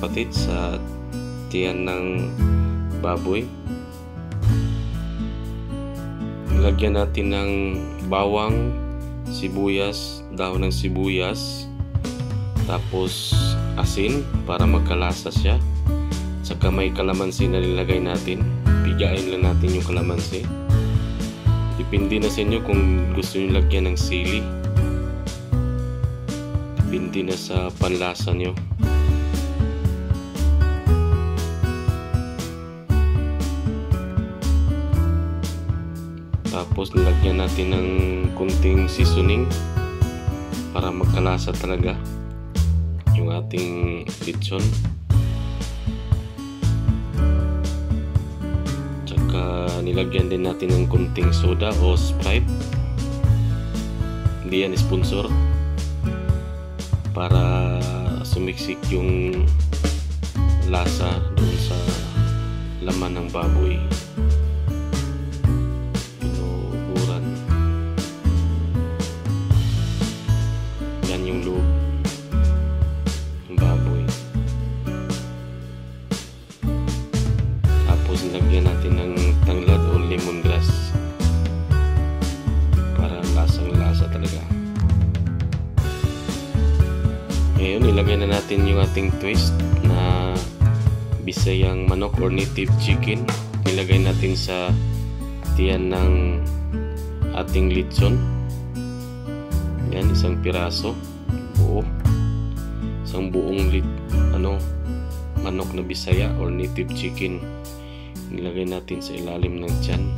kapatid, sa tiyan ng baboy. Lagyan natin ng bawang, sibuyas, dahon ng sibuyas, tapos asin para magkalasa siya. Saka may kalamansi na nilagay natin. Pigain lang natin yung kalamansi. Depende na sa inyo kung gusto nyo lagyan ng sili. Depende na sa panlasa nyo. Tapos nilagyan natin ng kunting seasoning para magkalasa talaga yung ating lechon. Tsaka nilagyan din natin ng kunting soda o Sprite. Hindi yan sponsor. Para sumiksik yung lasa doon sa laman ng baboy. Lagyan natin ng tanglad o lemongrass para lasang-lasa talaga. Ngayon, ilagay na natin yung ating twist na bisayang manok or native chicken. Ilagay natin sa tiyan ng ating lechon. Yan, isang piraso buo. Isang buong manok na bisaya or native chicken. Nilagay natin sa ilalim ng tiyan.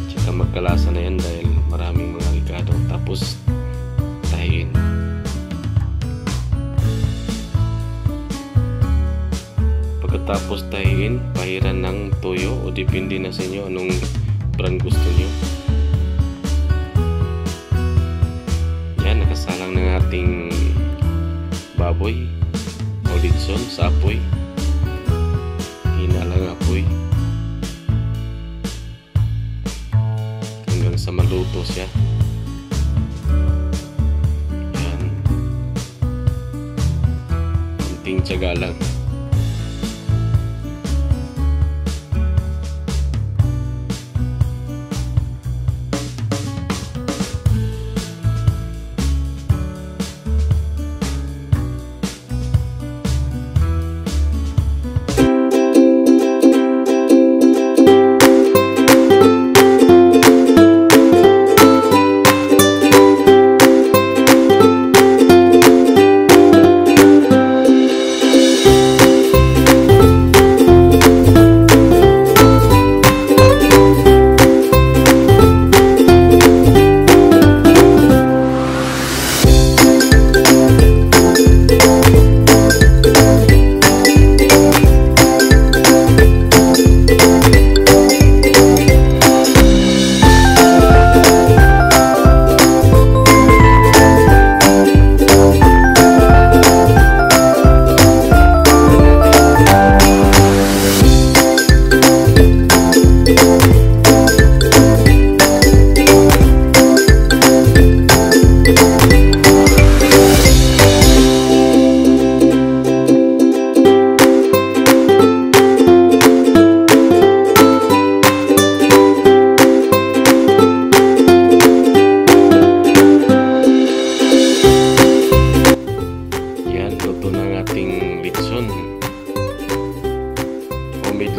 Tsaka magkalasa na yan dahil maraming mga ricado. Tapos tahiin. Pagkatapos tahiin, pahiran ng toyo o depende na sa inyo anong brand gusto nyo. Yan, nakasalang ng ating baboy o lechon sa apoy. Hina lang apoy hanggang sa maluto siya. Yan, kunting tiyaga lang.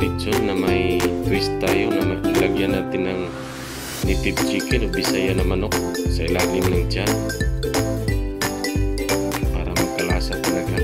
Lechon na may twist tayo na maglagyan natin ng native chicken o bisaya na manok sa ilalim ng tiyan para magkalasa talaga.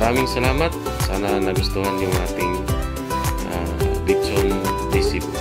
Maraming salamat. Sana nagustuhan yung ating lechon de CEBU.